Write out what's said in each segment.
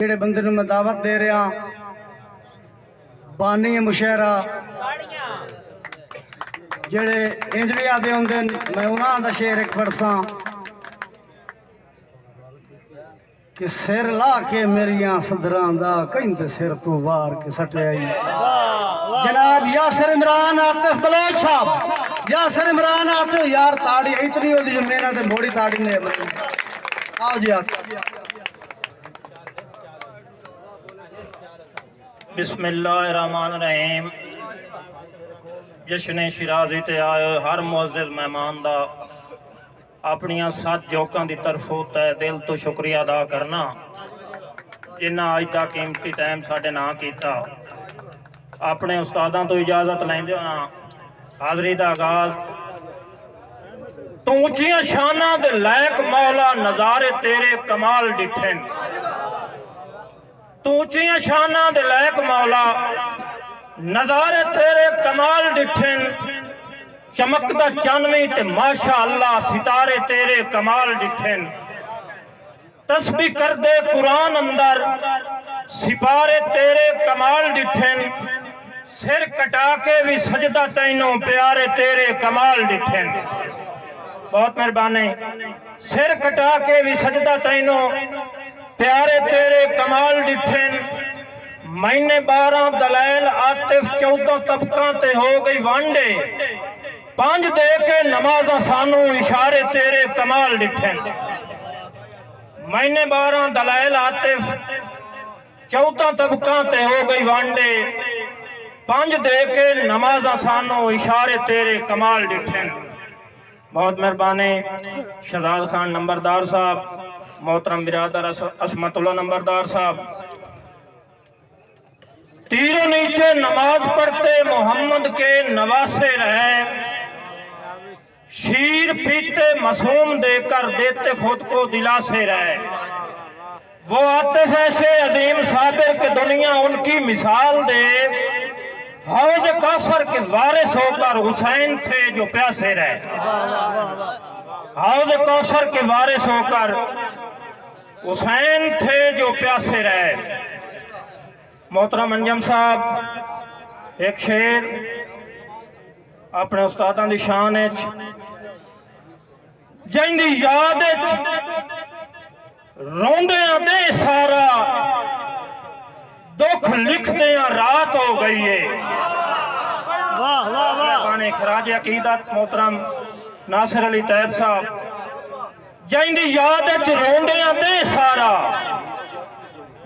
जेड़े बंदे नूं मैं दावत दे रहा बानी मुशहरा जेड़े इंजली आदे होंदे मैं उन्हां दा शेर एक पढ़सा कि सिर ला के मेरिया सदरां दा कहंदे सिर तू वार के सटिया जनाब यासिर इमरान आतिफ बलोच साहब यासिर इमरान आतिफ यार ताड़ी इतनी होती जो मेहनत है मोड़ी ताड़ी ने आओ जी बिस्मिल्लाहिर्रहमानिर्रहीम। जश्न शिराजी ते आए हर मुअज़्ज़िज़ मेहमान दा अपनियां 7 जोकां दी तरफों तय दिल तो शुक्रिया अदा करना जिन्हां अज दा कीमती टाइम साडे नाल कीता। अपने उस्तादां तो इजाजत लैंदे होना हाज़री दा आगाज। तू ऊंचियां शानां दे लायक मौला नज़ारे तेरे कमाल डिठे। तू ऊंचियां शानां दे लायक मौला नज़ारे तेरे कमाल डिठे। चमकदा चानवी ते माशा अल्लाह सितारे तेरे कमाल डिठे। तस्बीह कर दे कुरान अंदर सिपारे तेरे कमाल डिठे। सिर कटा के भी सजदा तैनों प्यारे तेरे कमाल डिठे। बहुत मेहरबानी। सिर कटा के भी सजदा तैनों प्यारे तेरे कमाल डिठे। मैंने 12 दलैल आतिफ 14 तबका ते हो गई वांडे। 5 दे के नमाजा सानू इशारे तेरे कमाल डिठे। मैंने 12 दलैल आतिफ 14 तबका ते हो गई वांडे। 5 दे के नमाजा सानू इशारे तेरे कमाल डिठे। बहुत मेहरबानी। शहजाद खान नंबरदार साहब, मोहतरम बिरादर असमतुल्लाह नंबरदार साहब। तीरों नीचे नमाज पढ़ते मोहम्मद के नवासे रहे। शीर पीते मासूम देकर देते खुद को दिलासे रहे। वो आतिफ ऐसे अजीम साबिर के दुनिया उनकी मिसाल दे। हौज कौसर के वारिस होकर हुसैन थे जो प्यासे रहे। हौज कौसर के वारिस होकर हुसैन थे जो प्यासे रहे। मोहतरम अंजम साहब एक शेर अपने उस्तादां दी शान जिंदी याद रोंदियां दे सारा दुख लिखदियां रात हो गई है। वाह वाह वाह। खराज अकीदत मोहतरम नासिर अली तैयब साहब। जिंदी याद रोंदियां दे सारा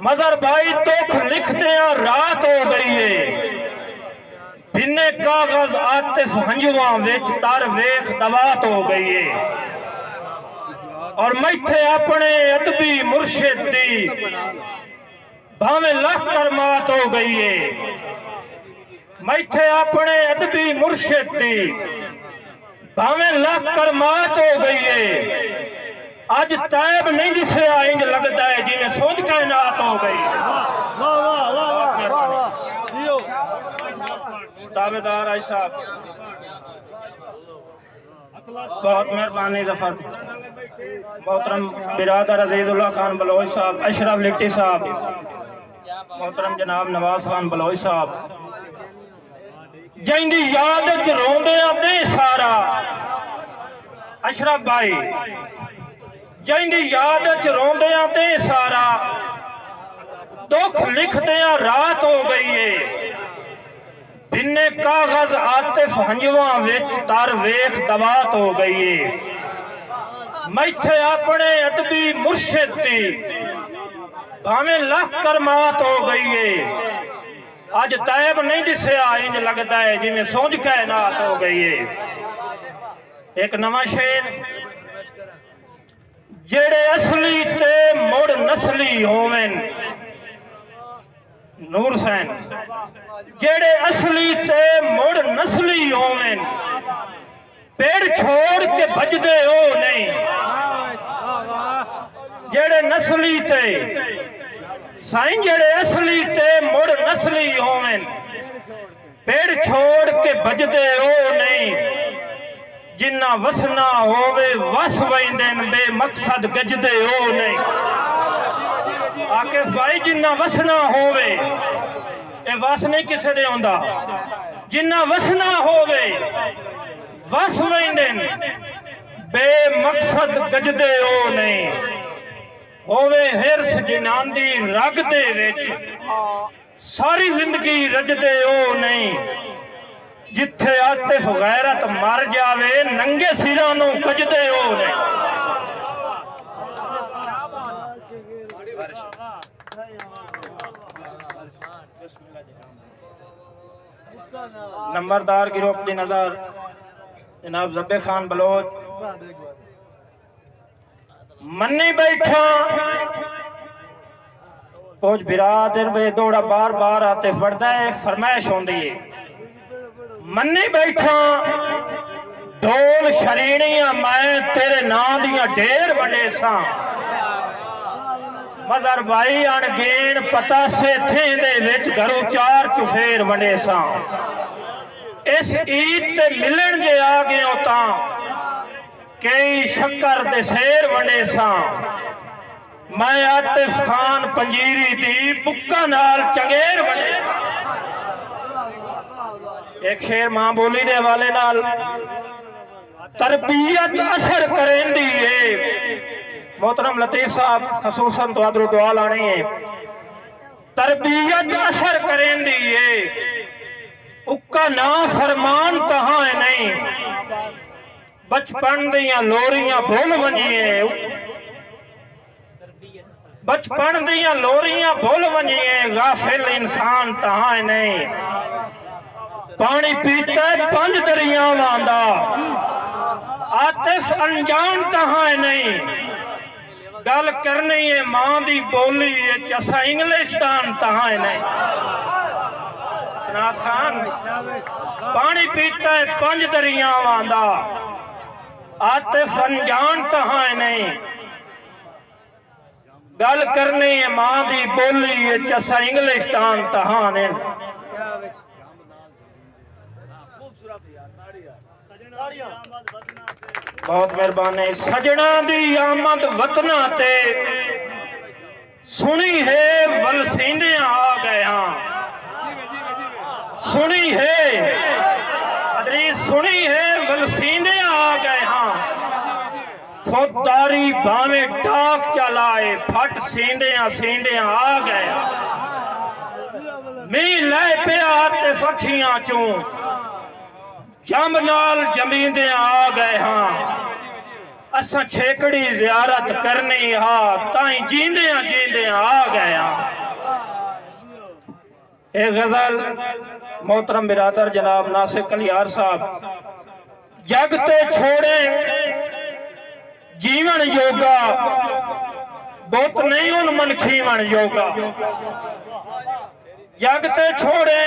मजर भाई दुख लिखदियां रात हो गई है। बिन्ने कागज आतिफ हंजुआ विच तर वेख दवात हो गई है। और मैथे अपने अदबी मुर्शिद दी भावे लख कर मात हो गई है। मैथे अपने अदबी मुर्शिद दी भावे लख कर मात हो गई है। आज तैब नहीं दिसया इंज लगता है जिन्हें सोच कायनात हो गई। दावेदार आई साहब बहुत मेहरबानी रफत। मोहतरम बिरादर अजीजुल्लाह खान बलोच साहब, अशरफ लिट्टी साहब, मोहतरम जनाब नवाज खान बलोच साहब। जिंदी याद च रोंदियां दे सारा अशरफ भाई। जिंदी याद च रोंदियां दे सारा दुख लिखदियां रात हो गई है। बिन्ने कागज आतिफ हंजुआ विच तर वेख दवात हो गई है। मैथे अपने अदबी मुर्शिद दी भावे लख कर मात हो गई है। आज तैब नहीं दिसया इंज लगता है जिन्हें सोच कायनात हो गई है। एक नवा शेर। जेड़े असली ते मुड़ नस्ली होवेन नूर सैन। जेड़े असली ते मुड़ नस्ली होवेन पेड़ छोड़ के भजदे हो नहीं। जेड़े नस्ली ते साईं जेड़े असली ते मुड़ नस्ली होवेन पेड़ छोड़ के भजदे हो नहीं। जिन्ना वसना होवे वस वैंदे बेमकसद गजदे हो नहीं। आकिफ भाई जिन्ना वसना होवे ये वस नहीं किसे दे आंदा जिन्ना वसना होवे वस वैंदे बेमकसद गजदे ओ नहीं होवे हिरस जिनांदी रग दे विच सारी जिंदगी रजदे ओ नहीं जिथे आतिफ गैरत मर जावे नंगे सिरां नूं कजदे ओ नहीं। नंबरदार गिरोह की नजर जनाब ज़ब्बे खान बलोच मन्नी बैठा कुछ बिरादर बे दौड़ा बार बार आते पड़ता है फरमाइश होंदी है मन्नी बैठा ढोल शरीणियां मैं तेरे नां दियां ढेर वंडे सा मजर भाई अणगेण पतासे थेंदे विच घरों 4 चुफेर वंडे सा इस ईद ते मिलन जे आ गए तां कई शक्कर दे शेर वंडे सा मैं आतिफ खान पंजीरी दी बुक्का नाल चंगेर वंडे एक शेर मां बोली दे हवाले नाल तरबियत असर करेंदी है मोहतरम लतीफ साहब खसूसन तुहाडू दुआ लानी है तरबियत असर करेंदी है उक्का ना फरमान तहां नहीं बचपन दियां लोरियां भुल वंजिए बचपन दियां लोरियां भुल वंजिए गाफिल इंसान तहां नहीं पानी पीता 5 दरियावां दा आतिफ अनजान तहां नहीं गल करनी है मां दी बोली असा इंग्लिशदान तहां नहीं सनात खान पानी पीता है 5 दरियावां दा आतिफ अनजान तहां नहीं गल करनी है मां दी बोली असा इंग्लिशदान तहां नहीं। बहुत मेहरबानी सजना दी आमद वतना ते सुनी है वलसींदे आ गया सुनी है हदरीस सुनी है वलसींदे आ गया खुददारी भावे डाक चलाए फट सींदे सींदे आ गया मी लै पिया ते फखियां चूं जम नाल जमींदे आ गए हाँ असा छेकड़ी जियारत करनी हा ताई जींदे आ गया। एक गजल मोहतरम बिरादर जनाब नासिक कलियार साहब जगते छोड़े जीवन योगा बहुत नहीं उन मन खीवन योगा जगते छोड़े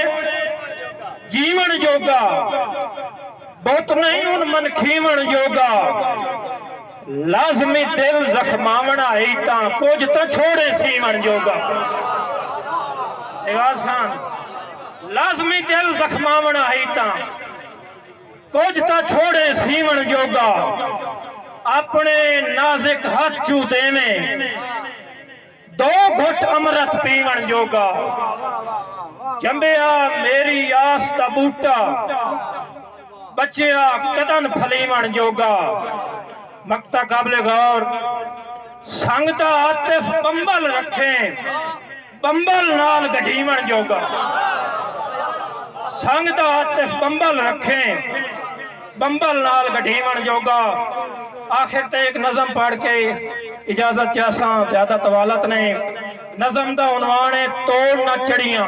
जीवन योगा बहुत नहीं उन मन खीवन योगा लाजमी दिल जख्मावना ही ता कुछ तो छोड़े सीवन योगा निवास खान लाजमी दिल जख्मावना ही ता कुछ तो छोड़े सीवन योगा अपने नाजिक हाथ चू देवे 2 घुट अमृत पीवन जोगा जंबिया मेरी आस दा बूटा बचिया कदन फलीवन जोगा मक्ता काबले गौर संगता आतिफ बंबल रखे बंबल नाल गढ़ीवन जोगा संगता आतिफ बंबल रखे बंबल नाल गढ़ीवन जोगा। आखिर ते एक नज़म पढ़ के इजाजत चाहसा ज्यादा तवालत नहीं नज़म दा उन्वान है तोड़ न चढ़ियां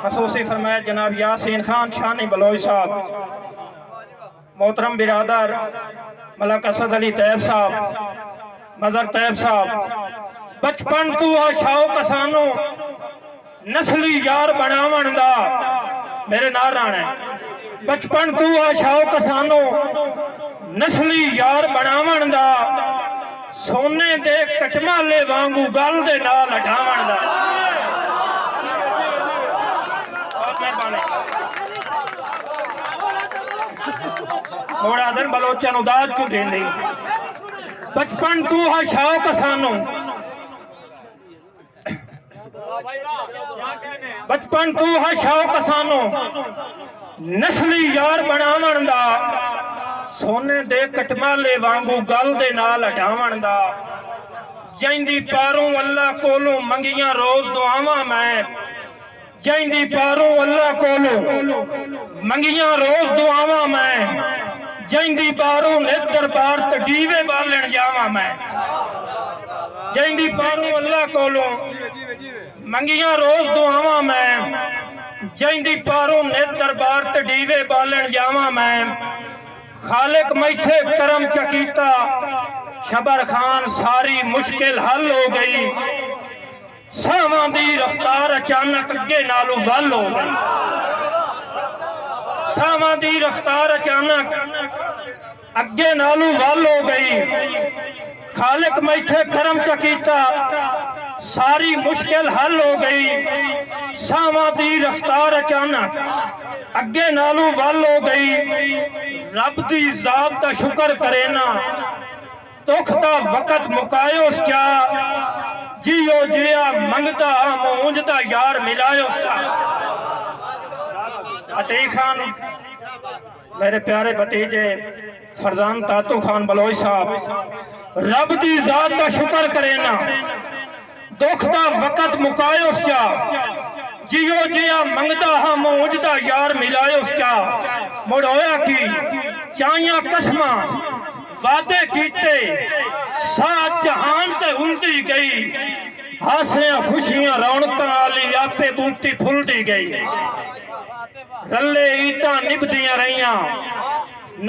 खसूसी फरमाया जनाब यासीन खान शानी बलोच साहब मोहतरम बिरादर मलक असद अली तैयब साहब मजर तैयब साहब बचपन तू आ शौक सानू नस्ली यार बनावन दा मेरे नाल राणा बचपन तू आ शौक सानू नस्ली यार बनावन दा सोने दे कटमाले वांगू गल दे नाल हटावन दा। थोड़ा दिन बलोचा नूं दाद क्यों देंदी बचपन तू हा शौक सानू बचपन तू है शौक सानू नस्ली यार बनावन दा सोने दे कटमाले वांगू गल दे नाल हटावन दा जैंदी पारों अल्लाह कोलों मंगियां रोज दुआवां मैं जैंदी पारों अल्लाह कोलों मंगियां रोज दुआवां मैं जैंदी पारों ने दरबार ते दीवे बालन जावां मैं जैंदी पारों अल्लाह कोलों मंगियां रोज दुआवां मैं जैंदी पारों ने दरबार ते दीवे बालन जावां मैं खालिक मैथे करम चकीता शबर खान सारी मुश्किल हल हो गई सावां दी रफ्तार अचानक अगे नालों वल हो गई सावां दी रफ्तार अचानक अगे नालों वल हो गई खालिक मैथे करम चकीता सारी मुश्किल हल हो गई सावां दी रफ्तार अचानक अगे नालों वल हो गई रब दी जात दा शुक्र करे ना दुख दा वक़्त मुकायो चा जियो जिया मंगदा मूंझदा यार मिलायो चा अतीक खान मेरे प्यारे भतीजे फरजान तातू खान बलोच साहब रब दी जात दा शुक्र करे ना दुख दा वक़्त मुकायो चा जियो जिया मंगदा मूंझदा यार मिलायो चा मुड़ होया की चाइयां कसमा वादे कीते सात जहान ते उलदी गई हासियां खुशियां रौनकां आली आपे बूटी फुलदी गई रले ईटां निभदियां रहियां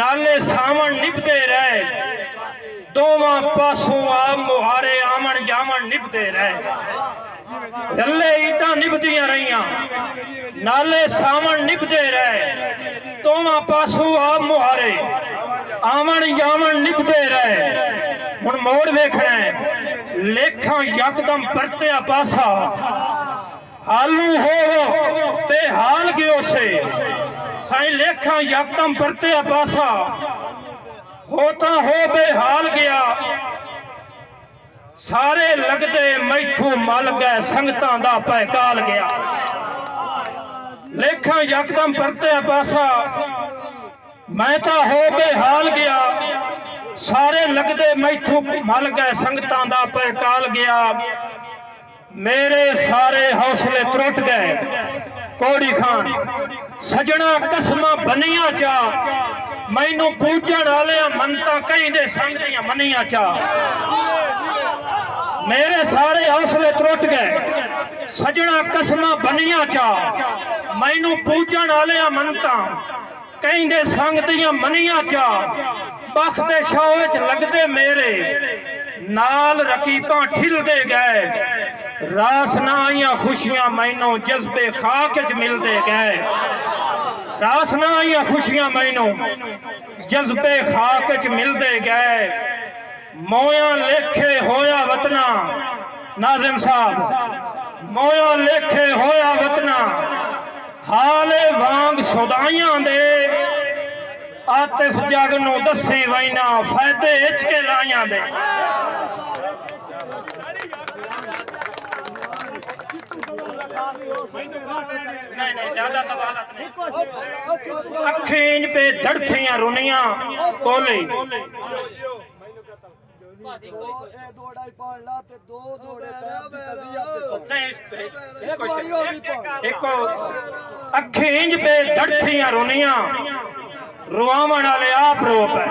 नाले सावण निभदे रहे दोवां पासों आ मुहारे आमन जामन निभदे रहे रले ईटां निभदियां रहियां नाले सावण निभदे रहे दोवां पासों आ मुहारे आमन जामन निभदे रहे हुण मोड़ वेखना है लेखा यकदम परत्या पासा हालू हो बेहाल गयो से साईं लेखा यकदम परत्या पासा होता हो बेहाल गया सारे लगदे मैथू मल गए संगतां दा पैकाल गया लेखा यकदम परत्या पासा मैं तो हो बेहाल गया सारे लगदे मैथू मल गए संगतां दा पैकाल गया मेरे सारे हौसले त्रुट गए कोड़ी खान सजना कसमा बनिया चा मैनू पूजन वाले मनता कहीं दे संग दियां मनिया चा मेरे सारे हौसले त्रुट गए सजना कसमा बनिया चा मैनू पूजन वाले मनता कहीं दे संग दियां मनिया चा बख दे शौ विच लगदे मेरे नाल रकीबां ठिलदे गए रास ना आईयां खुशियां मैनू जज्बे खाक च मिलदे गए रास ना आईयां खुशियां मैनू जज्बे खाक च मिलदे गए मोया लेखे होया वतना नाज़िम साहब मोया लेखे होया वतना हाले वांग सौदाइयां दे आतिफ जग नू दसी वैना फायदे इचके लाइयां दे अखींज पे धड़थियां रुनियां बोले अखींज पे धड़थियां रुनियां रुआवन वाले आप रो पे